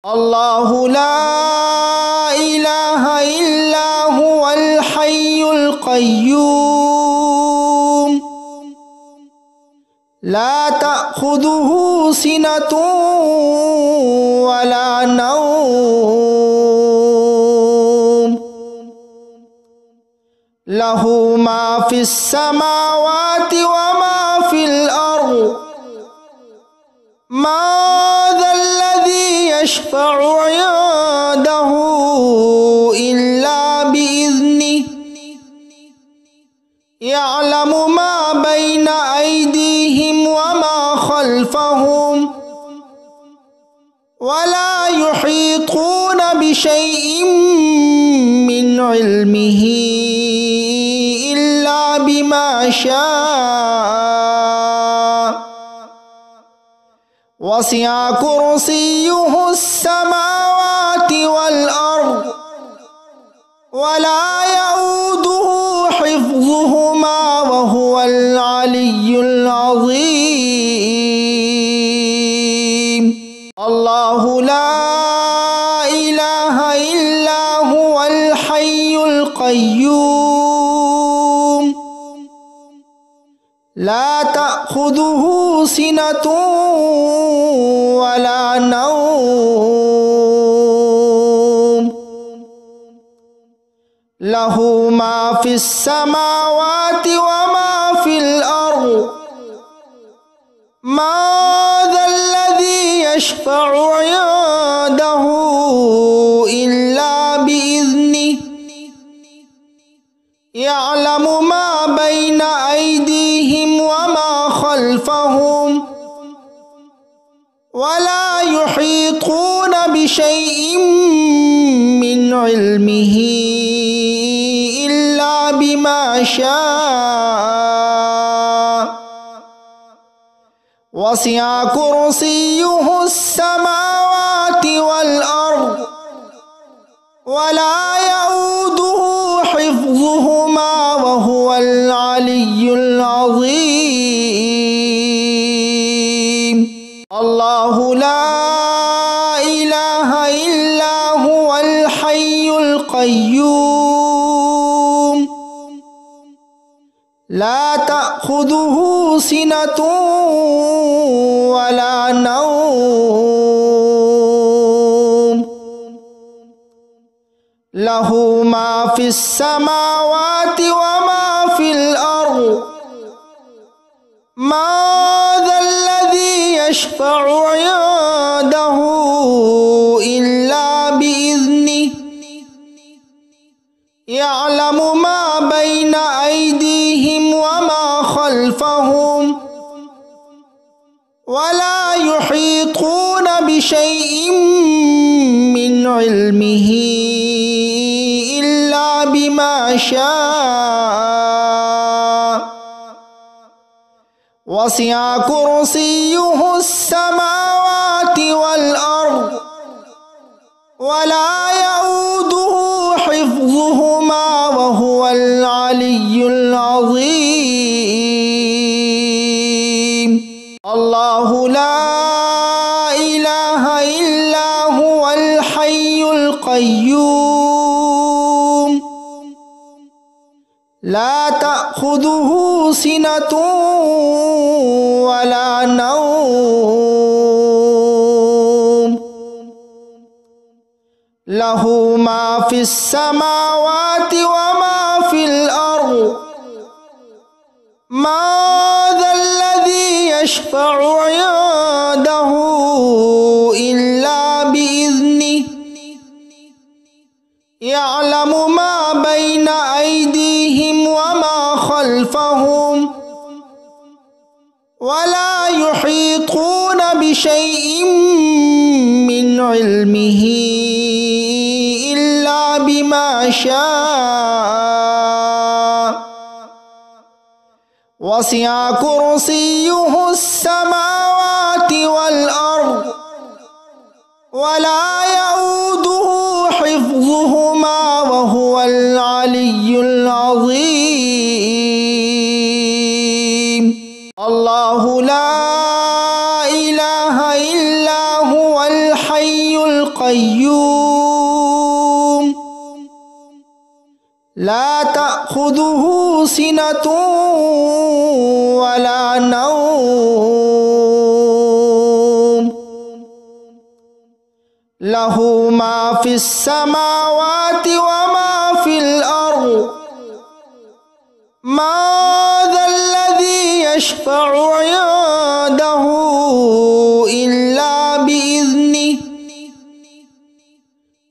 الله لا إله إلا هو الحي القيوم لا تأخذه سنة ولا نوم له ما في السماوات وما في الأرض ما ذا الذي يشفع عنده إلا بإذنه يعلم ما بين أيديهم وما خلفهم ولا يحيطون بشيء من علمه إلا بما شاء وسع كرسيه السماوات والأرض ولا يؤوده حفظهما وهو العلي العظيم الله لا إله إلا هو الحي القيوم لا تأخذه سنة ولا نوم له ما في السماوات وما في الأرض ما ذا الذي يشفع عنده إلا بإذنه يعلم ما بين أيديهم وما خلفهم ولا يحيطون بشيء من علمه إلا بما شاء وسع كرسيه السماوات والأرض ولا يؤوده حفظهما وهو العلي العظيم الله لا إله إلا هو الحي القيوم لا تأخذه سنة ولا نوم له ما في السماوات وما في الأرض ما ذا الذي يشفع عنده إلا بإذنه يعلم ما بين أيديهم وما خلفهم ولا يحيطون بشيء من علمه إلا بما شاء وسع كرسيه السماوات والأرض ولا يؤوده حفظهما وهو العلي العظيم الله لا إله إلا هو الحي القيوم لا تأخذه سنة ولا نوم له ما في السماوات وما في الأرض ما ذا الذي يشفع عنده إلا بإذنه يعلم ما بين أيديهم وما خلفهم ولا يحيطون بشيء من علمه إلا بما شاء وسع كرسيه السماوات والأرض ولا يؤوده حفظهما وهو العلي العظيم الله لا إله إلا هو الحي القيوم القيوم لا تأخذه سنة ولا نوم له ما في السماوات وما في الأرض ما ذا الذي يشفع عنده إلا بإذنه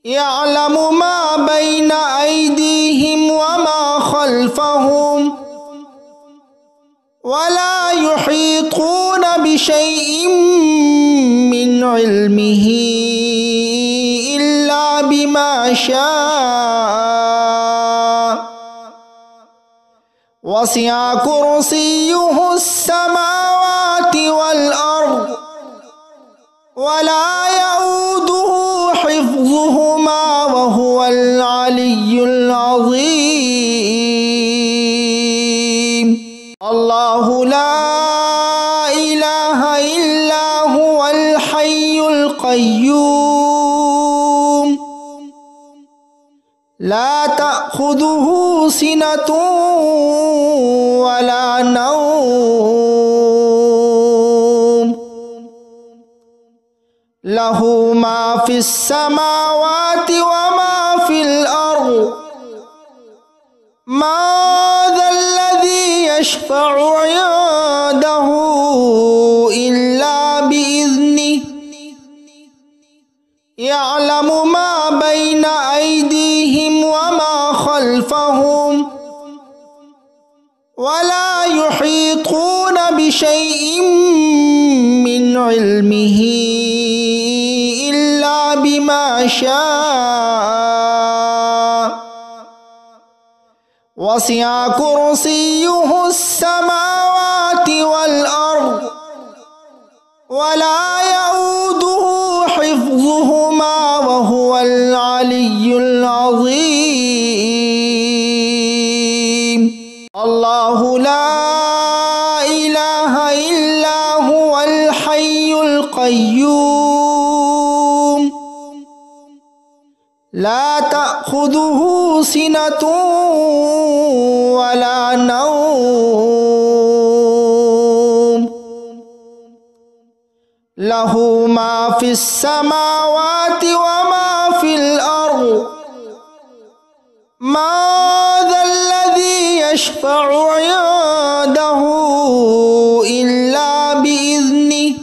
يعلم ما بين أيديهم وما خلفهم ولا يحيطون بشيء من علمه إلا بما شاء وسع كرسيه السماوات والأرض ولا يؤوده حفظهما وهو العلي العظيم الله لا إله إلا هو الحي القيوم لا تأخذه سنة ولا نوم له ما في السماوات وما في الأرض ما ذا الذي يشفع عنده إلا بإذنه يعلم ما بين أيديهم وما خلفهم ولا يحيطون بشيء من علمه إلا بما شاء وسع كرسيه السماوات والأرض ولا يؤوده حفظهما وهو العلي العظيم الله لا إله إلا هو الحي القيوم لا تأخذه سنة ولا نوم له ما في السماوات وما في الأرض ما ذا الذي يشفع عنده إلا بإذنه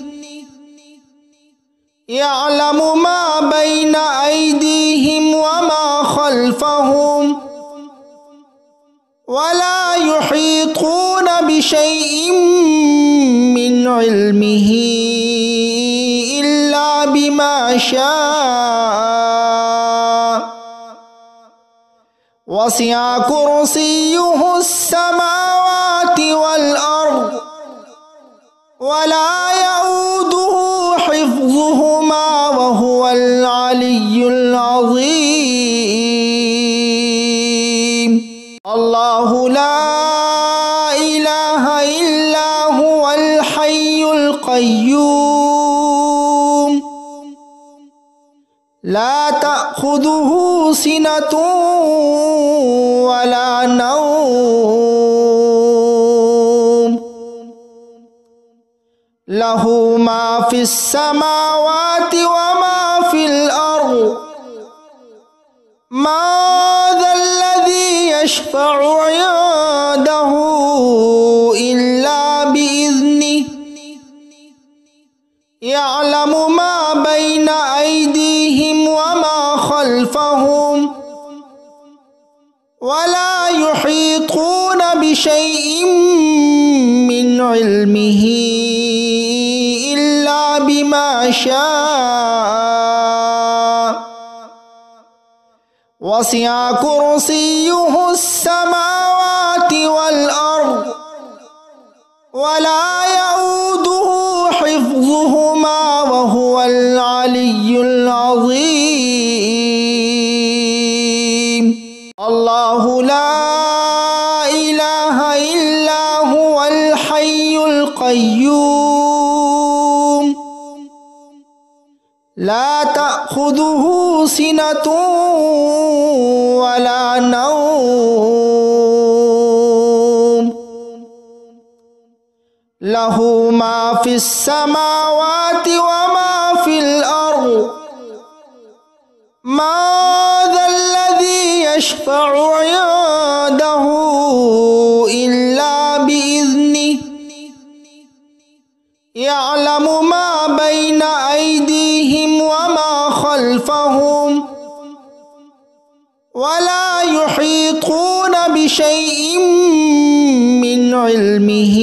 يعلم ما بين أيديهم وما خلفهم ولا يحيطون بشيء من علمه إلا بما شاء وسع كرسيه السماوات والأرض ولا يؤوده حفظهما وهو العلي العظيم الله لا إله إلا هو الحي القيوم لا تأخذه سنة ولا نوم له ما في السماوات وما في الأرض ما ذا الذي يشفع عنده إلا بإذنه يعلم ما بين أيديهم وما خلفهم ولا يحيطون بشيء من علمه إلا بما شاء وسع كرسيه السماوات والأرض ولا يؤوده حفظهما وهو العلي العظيم الله لا إله إلا هو الحي القيوم لا تأخذه تأخذه سنة ولا نوم له ما في السماوات وما في الأرض ما ذا الذي يشفع عنده إلا بإذنه يعلم ما بين أيديهم وما خلفهم ولا يحيطون بشيء من علمه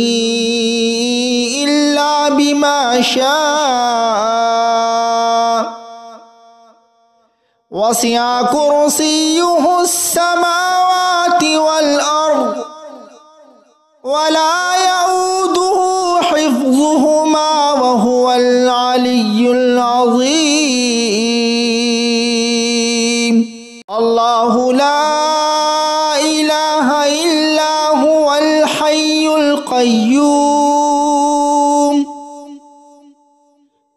إلا بما شاء وسع كرسيه السماوات والأرض ولا يؤوده حفظهما وهو العلي العظيم الله لا إله إلا هو الحي القيوم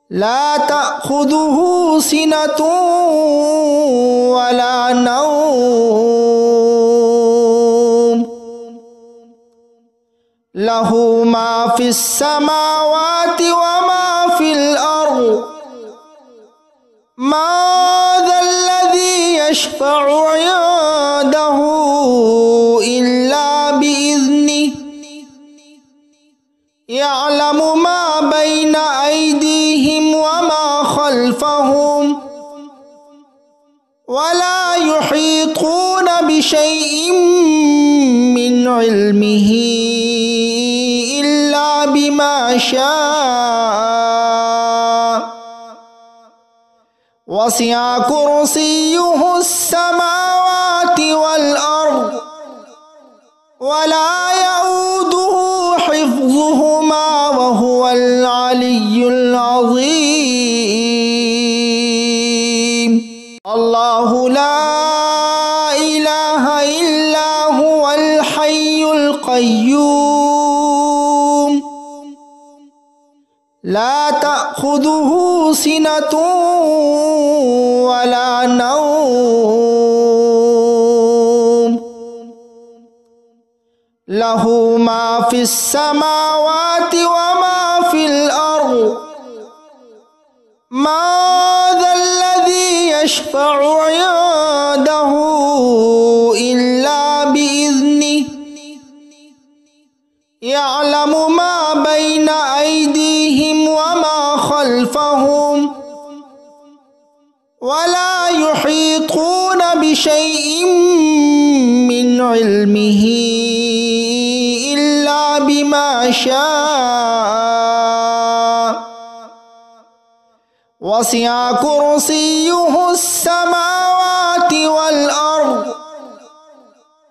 لا تأخذه سنة ولا نوم له ما في السماوات وما في الأرض ما ذا الذي يشفع عنده إلا بإذنه يعلم ما بين أيديهم وما خلفهم ولا يحيطون بشيء من علمه إلا بما شاء وسع كرسيه السماوات والأرض ولا يؤوده حفظهما وهو العلي العظيم الله لا إله إلا هو الحي القيوم لا تأخذه سنة ولا نوم له ما في السماوات وما في الأرض ما ذا الذي يشفع عنده إلا بإذنه يعلم ما بين أيديهم وما خلفهم ولا يحيطون بشيء من علمه إلا بما شاء وسع كرسيه السماوات والأرض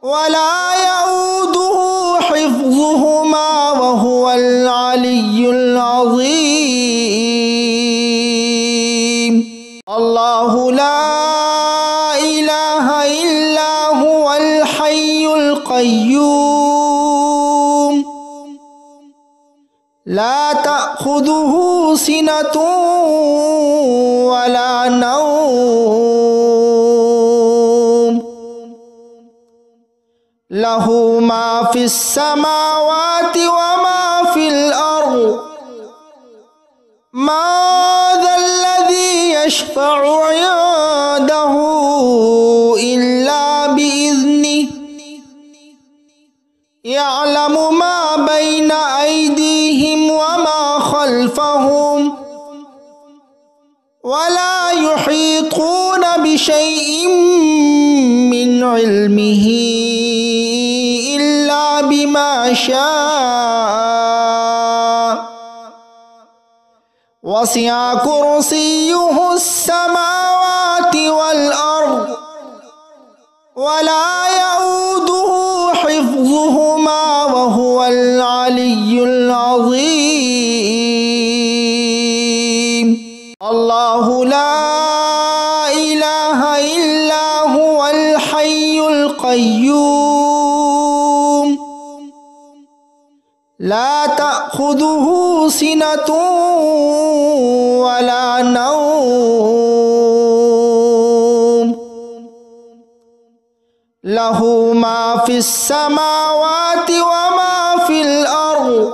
ولا يؤوده حفظهما وهو العلي العظيم الله لا إله إلا هو الحي القيوم لا تأخذه سنة ولا نوم له ما في السماوات وما في الأرض ما ذا الذي يشفع عنده إلا بإذنه يعلم ما بين أيديهم وما خلفهم ولا يحيطون بشيء من علمه إلا بما شاء وسع كرسيه السماوات والأرض ولا يؤوده حفظهما وهو العلي العظيم الله لا إله إلا هو الحي القيوم لا تأخذه سنة ولا نوم লাহু মা ফিস সামাওয়াতি ওয়া মা ফিল আরদ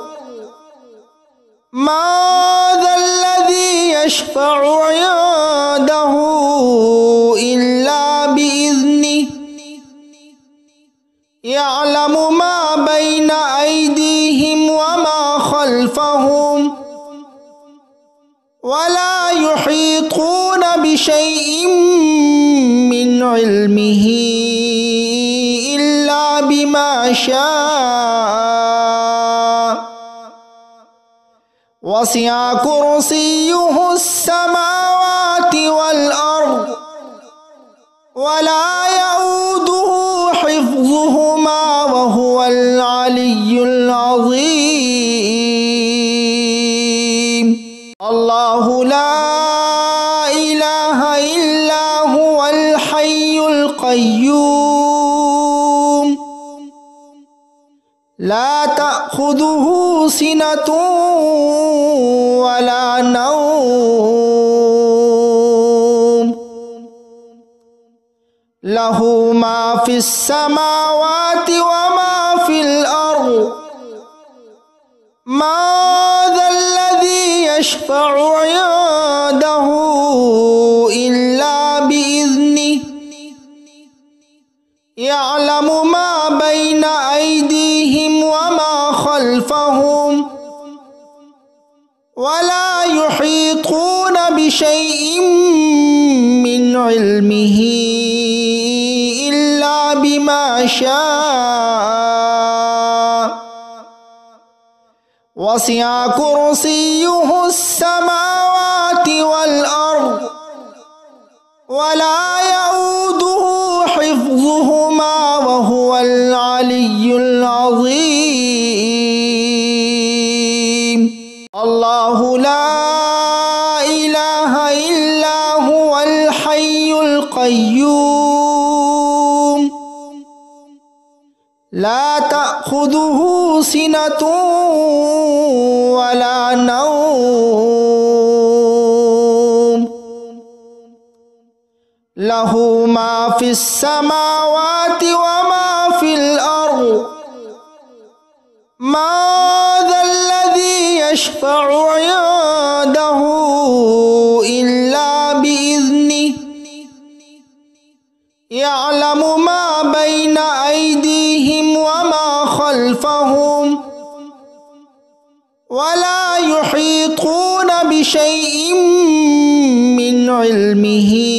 মা যাল্লাযী ইয়াশফা'ু 'ইনদাহু ইল্লা বিইذনিহি ইয়া'লামু মা বাইনা আইদিহিম ওয়া মা খালফাহুম ওয়া লা ইউহীতুনা বিশাইইন মিন ইলমিহি ইল্লা বিমা শাআ ওয়াসি'a কুরসিয়্যুহুস সামাওয়াতি ওয়াল আরদ ওয়া লা ইয়াউদুহু হিফযুহুমা ওয়া হুয়াল আলিয়্যুল আযীম। আল্লাহু লা ইলাহা ইল্লা হুয়াল হাইয়ুল কাইয়্যুম লা তা'খুযুহু সিনাতুন ওয়া লা নাওম লাহু মা ফিস সামাওয়াতি ওয়া মা ফিল আরদ মা যাল্লাযী ইয়াশফা'ু 'ইনদাহু ইল্লা বিইذনিহি ইয়া'লামু মা বাইনা আইদিহিম ওয়া মা খালফাহুম ওয়া লা ইউহীতুনা বিশাইইন মিন ইলমিহি ইল্লা বিমা শাআ ওয়াসি'a কুরসিয়্যুহুস সামাওয়াতি ওয়াল আরদ ওয়া লা ইয়াউদুহু হিফযুহুমা ওয়া হুয়াল আলিয়্যুল আযীম। আল্লাহু লা ইলাহা ইল্লা হুয়াল হাইয়ুল কাইয়্যুম লা তা'খুযুহু সিনাতুন ওয়া লা নাওম লাহু মা ফিস সামাওয়াতি ওয়া মা ফিল আরদ মা যাল্লাযী ইয়াশফা'ু 'ইনদাহু ইল্লা বিইذনিহি ইয়া'লামু মা বাইনা আইদিহিম ওয়া মা খালফাহুম ওয়া লা ইউহীতুনা বিশাইইন মিন ইলমিহি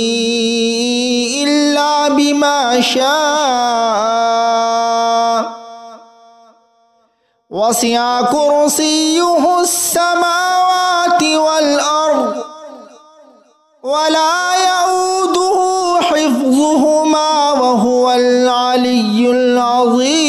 ইল্লা বিমা শাআ ওয়াসি'a কুরসিয়্যুহুস সামাওয়াতি ওয়াল আরদ ওয়া লা ইয়াউদুহু হিফযুহুমা ওয়া হুয়াল আলিয়্যুল আযীম।